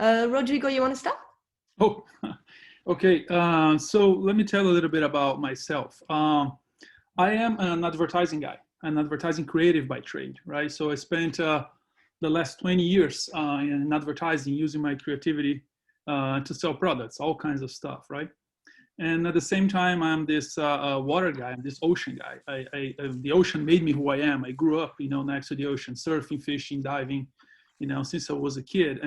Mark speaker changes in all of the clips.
Speaker 1: Rodrigo, you want to start?
Speaker 2: Oh, okay. So let me tell a little bit about myself. I am an advertising guy, an advertising creative by trade, right? So I spent the last 20 years in advertising using my creativity to sell products, all kinds of stuff, right? And at the same time, I'm this water guy, I'm this ocean guy. The ocean made me who I am. I grew up, next to the ocean, surfing, fishing, diving, since I was a kid.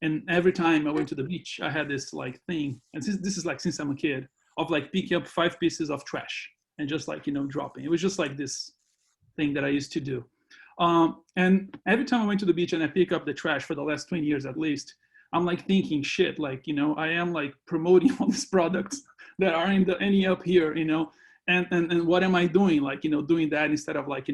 Speaker 2: And every time I went to the beach, I had this like thing, and this is like since I'm a kid, of like picking up 5 pieces of trash and just like, dropping. It was just like this thing that I used to do. And every time I went to the beach and I pick up the trash for the last 20 years at least, I'm like thinking, shit, like, I am like promoting all these products that are ending up here, and what am I doing? Like, doing that instead of like,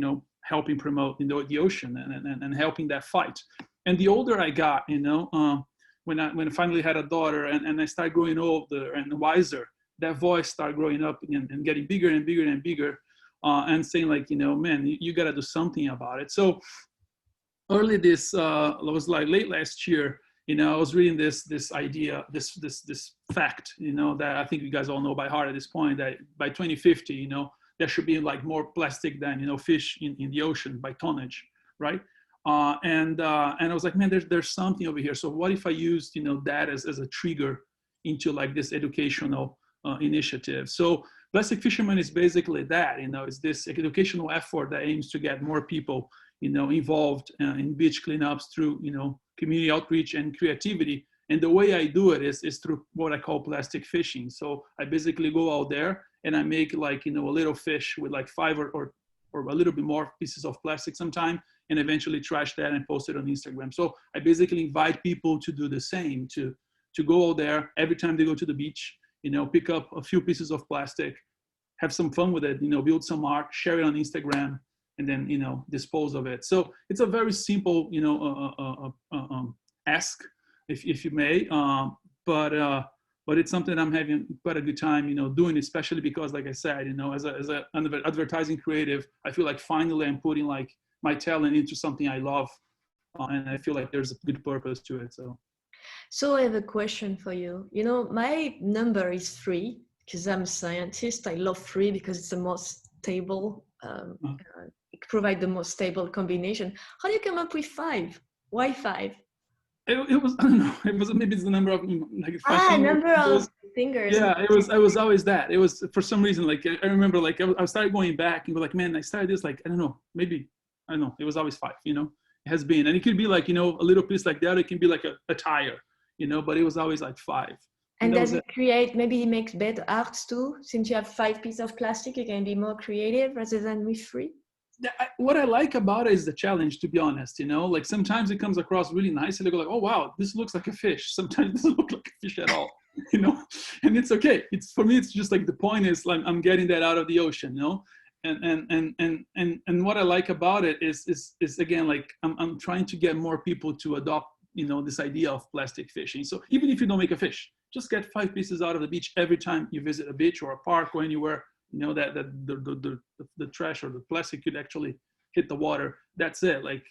Speaker 2: helping promote, the ocean and helping that fight. And the older I got, when I finally had a daughter and I started growing older and wiser, that voice started growing up and getting bigger and bigger and bigger, and saying like, man, you got to do something about it. So early this was like late last year, I was reading this idea, this fact, that I think you guys all know by heart at this point, that by 2050, there should be like more plastic than, fish in the ocean by tonnage, right? And I was like, man, there's something over here. So what if I used, that as a trigger into like this educational initiative? So Plastic Fisherman is basically that, it's this educational effort that aims to get more people, involved in beach cleanups through, community outreach and creativity. And the way I do it is through what I call plastic fishing. So I basically go out there and I make like, a little fish with like 5 or a little bit more pieces of plastic sometime, and eventually trash that and post it on Instagram. So I basically invite people to do the same, to go out there every time they go to the beach, pick up a few pieces of plastic, have some fun with it, build some art, share it on Instagram, and then, dispose of it. So it's a very simple, ask, if you may, but it's something I'm having quite a good time, doing, especially because, like I said, as an advertising creative, I feel like finally I'm putting like my talent into something I love, and I feel like there's a good purpose to it.
Speaker 1: So I have a question for you. My number is 3 because I'm a scientist. I love 3 because it's the most stable. It provides the most stable combination. How do you come up with 5? Why 5?
Speaker 2: It was, I don't know, it was, maybe it's the number of like 5 fingers.
Speaker 1: Number of fingers.
Speaker 2: Yeah, I was always that. It was, for some reason, like I remember, like I started going back and go like, man, I started this, like, I don't know, maybe, I don't know, it was always 5, it has been. And it could be like, a little piece like that, it can be like a tire, but it was always like 5.
Speaker 1: And does it create, maybe it makes better arts too? Since you have 5 pieces of plastic, you can be more creative rather than with 3?
Speaker 2: What I like about it is the challenge, to be honest, like sometimes it comes across really nice and they go like, oh, wow, this looks like a fish. Sometimes it doesn't look like a fish at all, and it's okay. It's, for me, it's just like, the point is like, I'm getting that out of the ocean, and what I like about it is again, like I'm trying to get more people to adopt, this idea of plastic fishing. So even if you don't make a fish, just get 5 pieces out of the beach every time you visit a beach or a park or anywhere, that the trash or the plastic could actually hit the water. That's it. Like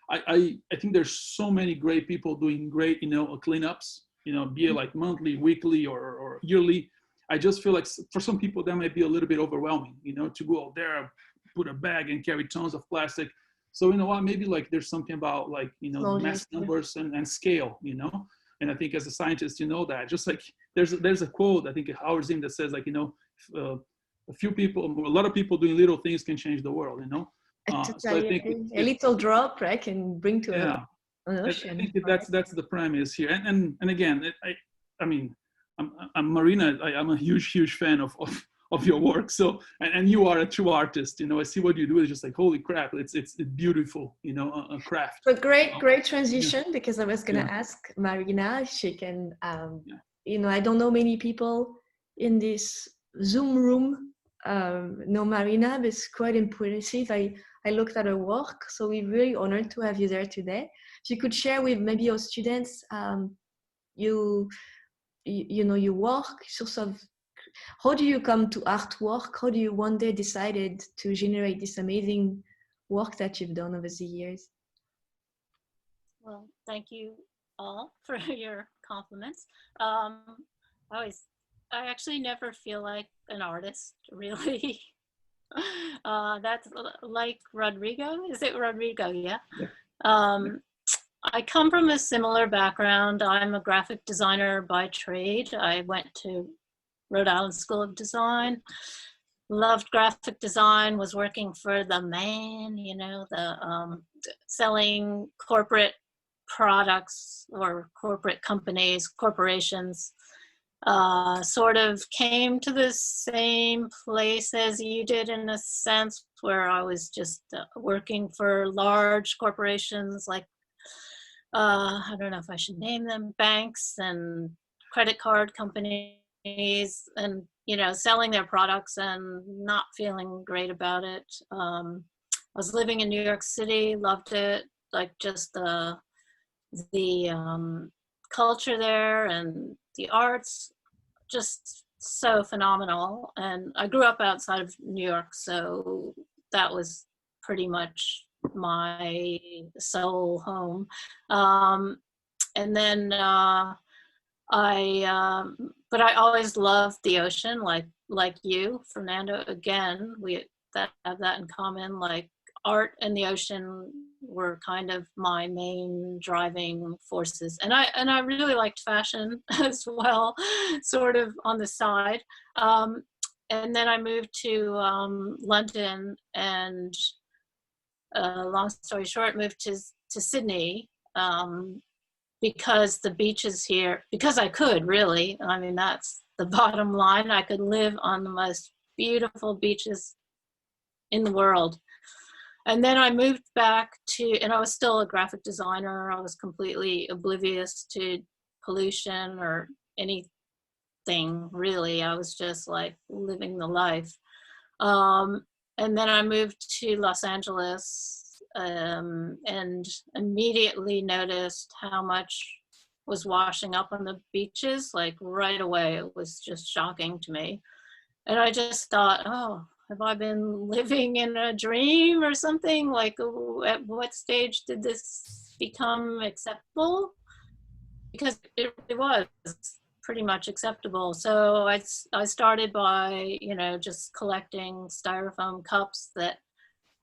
Speaker 2: I think there's so many great people doing great, cleanups, be it like monthly, weekly, or yearly. I just feel like for some people that might be a little bit overwhelming, to go out there, put a bag and carry tons of plastic. So what, maybe like there's something about like, mass numbers and scale, and I think as a scientist, that just like there's a quote, I think Howard Zinn, that says like, a lot of people doing little things can change the world,
Speaker 1: So I think a little drop, right, can bring to an ocean.
Speaker 2: I think that's the premise here. And again, I mean, I'm Marina. I'm a huge fan of your work. So, and you are a true artist. I see what you do. It's just like, holy crap! It's beautiful. A craft.
Speaker 1: So great transition, because I was gonna ask Marina if she can. I don't know many people in this Zoom room know Marina, but it's quite impressive. I looked at her work, so we're really honored to have you there today. If you could share with maybe your students, your work, sort of, how do you come to artwork? How do you one day decided to generate this amazing work that you've done over the years?
Speaker 3: Well, thank you all for your compliments. I actually never feel like an artist, really. That's like Rodrigo. Is it Rodrigo? Yeah. I come from a similar background. I'm a graphic designer by trade. I went to Rhode Island School of Design. Loved graphic design, was working for the man, you know, the selling corporate products or corporate companies, corporations. Sort of came to the same place as you did, in a sense, where I was just working for large corporations like, I don't know if I should name them, banks and credit card companies, and, you know, selling their products and not feeling great about it. I was living in New York City, loved it, like just the culture there and the arts, just so phenomenal. And I grew up outside of New York, so that was pretty much my soul home. And then but I always loved the ocean, like you, Fernando. Again, we have that in common. Like, art and the ocean were kind of my main driving forces, and I really liked fashion as well, sort of on the side. And then I moved to London, and long story short, moved to Sydney. Because the beaches here, because I could, really, I mean, that's the bottom line. I could live on the most beautiful beaches in the world. And then I moved back to, and I was still a graphic designer. I was completely oblivious to pollution or anything, really. I was just like living the life. And then I moved to Los Angeles, and immediately noticed how much was washing up on the beaches, like right away. It was just shocking to me. And I just thought, oh, have I been living in a dream or something? Like, at what stage did this become acceptable? Because it was pretty much acceptable. So I started by, you know, just collecting styrofoam cups that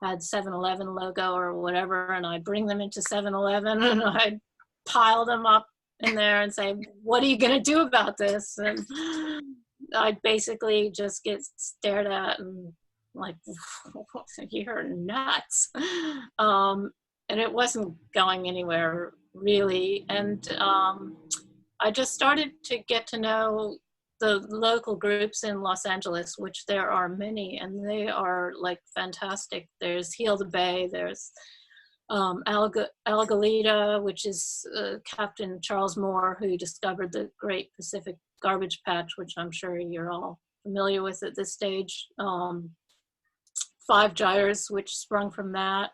Speaker 3: had 7-Eleven logo or whatever, and I'd bring them into 7-Eleven and I'd pile them up in there and say, what are you going to do about this? And I'd basically just get stared at and like, you're nuts. And it wasn't going anywhere, really. And I just started to get to know the local groups in Los Angeles, which there are many, and they are like fantastic. There's Heal the Bay, there's Alagalita, which is Captain Charles Moore, who discovered the Great Pacific Garbage Patch, which I'm sure you're all familiar with at this stage. Five Gyres, which sprung from that,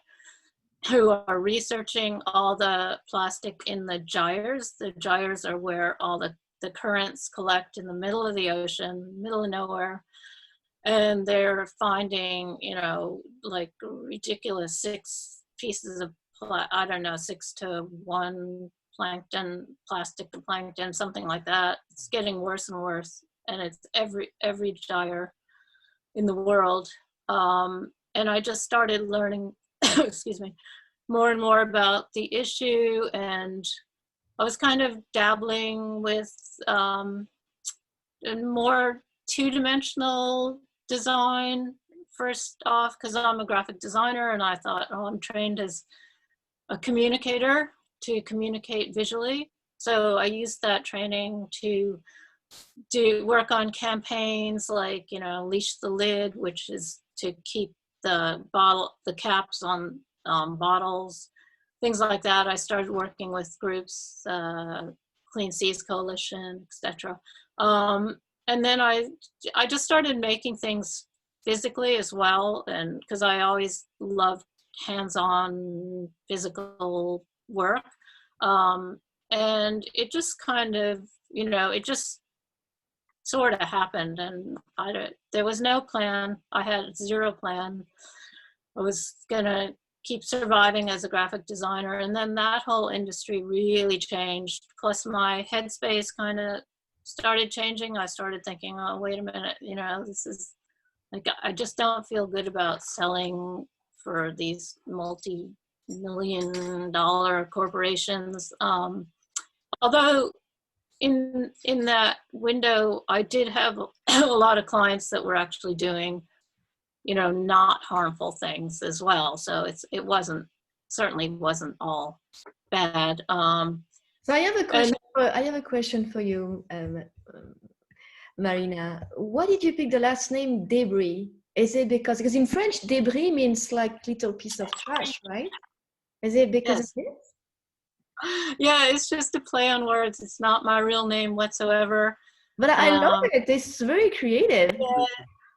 Speaker 3: who are researching all the plastic in the gyres. The gyres are where all the currents collect in the middle of the ocean, middle of nowhere. And they're finding, you know, like ridiculous 6 pieces of, 6 to 1 plankton, plastic to plankton, something like that. It's getting worse and worse. And it's every gyre in the world. And I just started learning, excuse me, more and more about the issue, and I was kind of dabbling with more two-dimensional design first off, because I'm a graphic designer, and I thought, oh, I'm trained as a communicator to communicate visually. So I used that training to work on campaigns like, you know, Leash the Lid, which is to keep the caps on bottles, things like that. I started working with groups, Clean Seas Coalition, etc. And then I just started making things physically as well, and because I always loved hands-on physical work. And it just kind of, you know, it just sort of happened, and there was no plan. I had zero plan. I was gonna keep surviving as a graphic designer. And then that whole industry really changed. Plus my headspace kind of started changing. I started thinking, oh, wait a minute, you know, this is like, I just don't feel good about selling for these multi-million-dollar corporations. Although in that window, I did have a lot of clients that were actually doing, you know, not harmful things as well. So it certainly wasn't all bad.
Speaker 1: So I have a question. I have a question for you, Marina. Why did you pick the last name Debris? Is it because in French, debris means like little piece of trash, right? Is it because
Speaker 3: Yes.
Speaker 1: of this?
Speaker 3: Yeah, it's just a play on words. It's not my real name whatsoever.
Speaker 1: But I love it. It's very creative.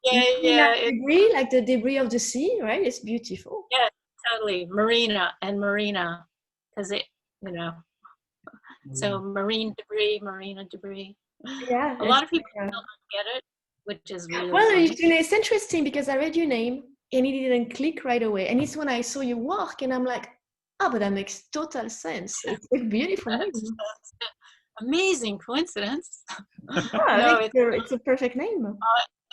Speaker 3: Yeah.
Speaker 1: Debris, like the debris of the sea, right? It's beautiful.
Speaker 3: Yeah, totally. Marina, because it, you know. So marine debris, Marina Debris.
Speaker 1: Yeah.
Speaker 3: A lot of people don't get it, which is really
Speaker 1: well,
Speaker 3: funny.
Speaker 1: it's interesting because I read your name and it didn't click right away. And it's when I saw your work and I'm like, oh, but that makes total sense. It's a beautiful name.
Speaker 3: Amazing coincidence.
Speaker 1: No, it's a perfect name.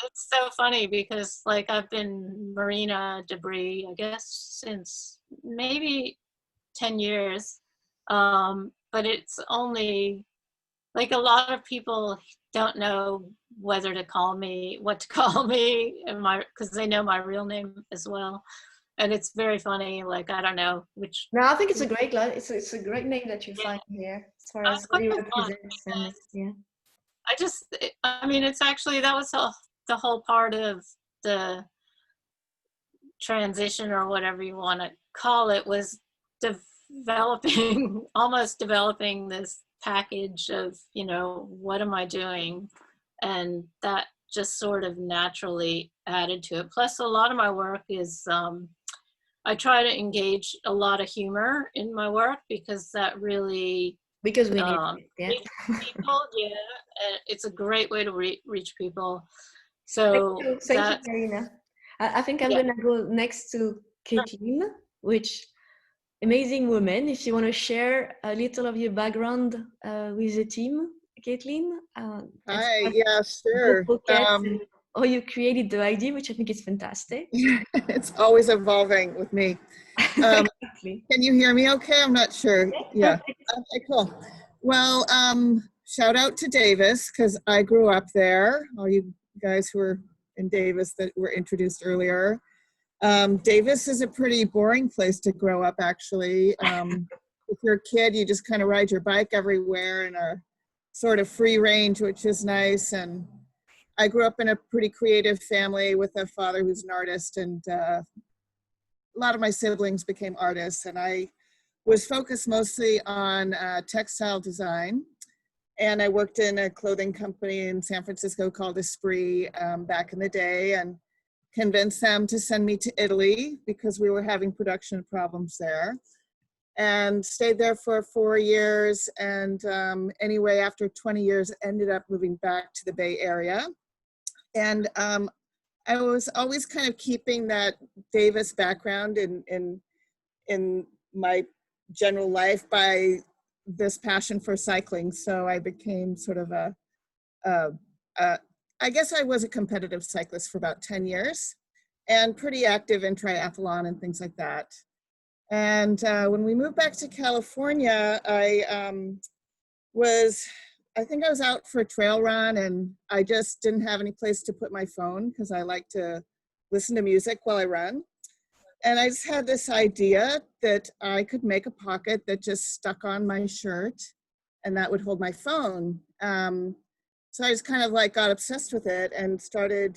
Speaker 3: It's so funny because like I've been Marina Debris, I guess, since maybe 10 years. But it's only like a lot of people don't know what to call me, because they know my real name as well. And it's very funny, like, I don't know which.
Speaker 1: No, I think it's a great it's a great name that you find here as far as what you represent. Yeah.
Speaker 3: I mean, it's actually, that was the whole part of the transition or whatever you want to call it, was almost developing this package of, you know, what am I doing? And that just sort of naturally added to it. Plus a lot of my work is, I try to engage a lot of humor in my work because that really,
Speaker 1: because we need
Speaker 3: reach people, it's a great way to reach people. So
Speaker 1: thank you, Marina. I think I'm gonna go next to Caitlin, which amazing woman. If you want to share a little of your background with the team, Caitlin.
Speaker 4: Hi, yeah, sure.
Speaker 1: Or you created the idea, which I think is fantastic.
Speaker 4: It's always evolving with me. Can you hear me okay? I'm not sure. Yeah. Okay, cool. Well, shout out to Davis, because I grew up there. All you guys who were in Davis that were introduced earlier. Davis is a pretty boring place to grow up, actually. If you're a kid, you just kind of ride your bike everywhere and are sort of free range, which is nice. And I grew up in a pretty creative family with a father who's an artist, and a lot of my siblings became artists, and I was focused mostly on textile design. And I worked in a clothing company in San Francisco called Esprit back in the day, and convinced them to send me to Italy because we were having production problems there. And stayed there for 4 years, and anyway, after 20 years, ended up moving back to the Bay Area. And I was always kind of keeping that Davis background in my general life by this passion for cycling. So I became sort of I guess I was a competitive cyclist for about 10 years and pretty active in triathlon and things like that. And when we moved back to California, I think I was out for a trail run, and I just didn't have any place to put my phone because I like to listen to music while I run. And I just had this idea that I could make a pocket that just stuck on my shirt and that would hold my phone. So I just kind of like got obsessed with it and started,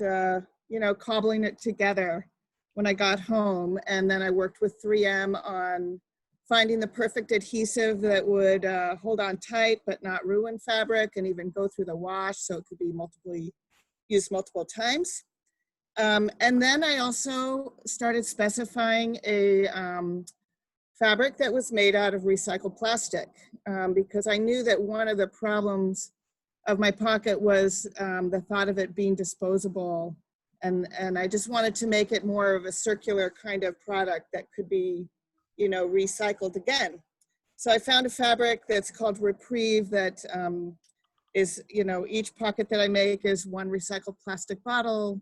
Speaker 4: cobbling it together when I got home. And then I worked with 3M on finding the perfect adhesive that would hold on tight but not ruin fabric and even go through the wash so it could be used multiple times. And then I also started specifying a fabric that was made out of recycled plastic because I knew that one of the problems of my pocket was the thought of it being disposable And I just wanted to make it more of a circular kind of product that could be, you know, recycled again. So I found a fabric that's called Reprieve that is, you know, each pocket that I make is one recycled plastic bottle.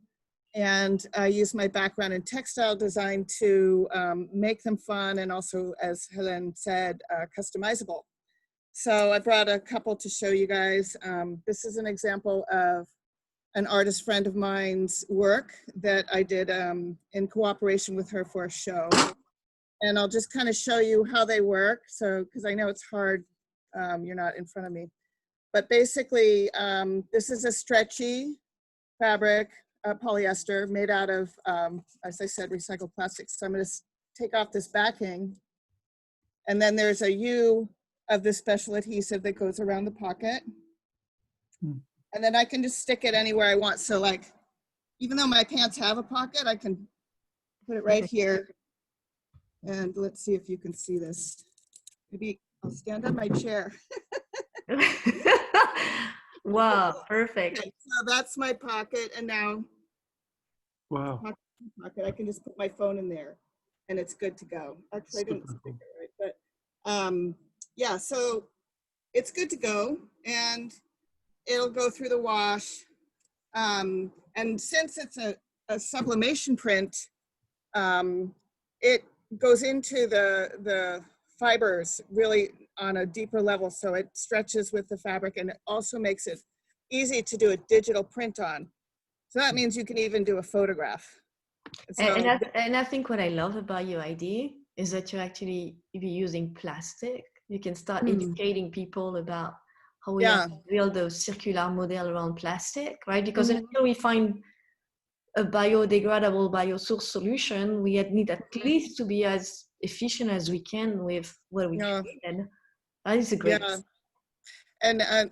Speaker 4: And I use my background in textile design to make them fun and also, as Helen said, customizable. So I brought a couple to show you guys. This is an example of an artist friend of mine's work that I did in cooperation with her for a show. And I'll just kind of show you how they work. So, because I know it's hard, you're not in front of me. But basically, this is a stretchy fabric, polyester made out of, as I said, recycled plastics. So I'm gonna take off this backing. And then there's a U of this special adhesive that goes around the pocket. And then I can just stick it anywhere I want. So like, even though my pants have a pocket, I can put it right here. And let's see if you can see this. Maybe I'll stand on my chair.
Speaker 1: Wow, perfect.
Speaker 4: Okay, so that's my pocket. And now,
Speaker 2: wow,
Speaker 4: pocket, I can just put my phone in there and it's good to go. Actually, I didn't stick it right, but yeah, so it's good to go. And it'll go through the wash. And since it's a sublimation print, it goes into the fibers really on a deeper level. So it stretches with the fabric and it also makes it easy to do a digital print on. So that means you can even do a photograph. So,
Speaker 1: and I think what I love about your idea is that you're actually using plastic. You can start educating people about how we have to build a circular model around plastic, right? Because until we find a biodegradable, biosourced solution, we need at least to be as efficient as we can with what we create. And that is a great.
Speaker 4: Yeah. And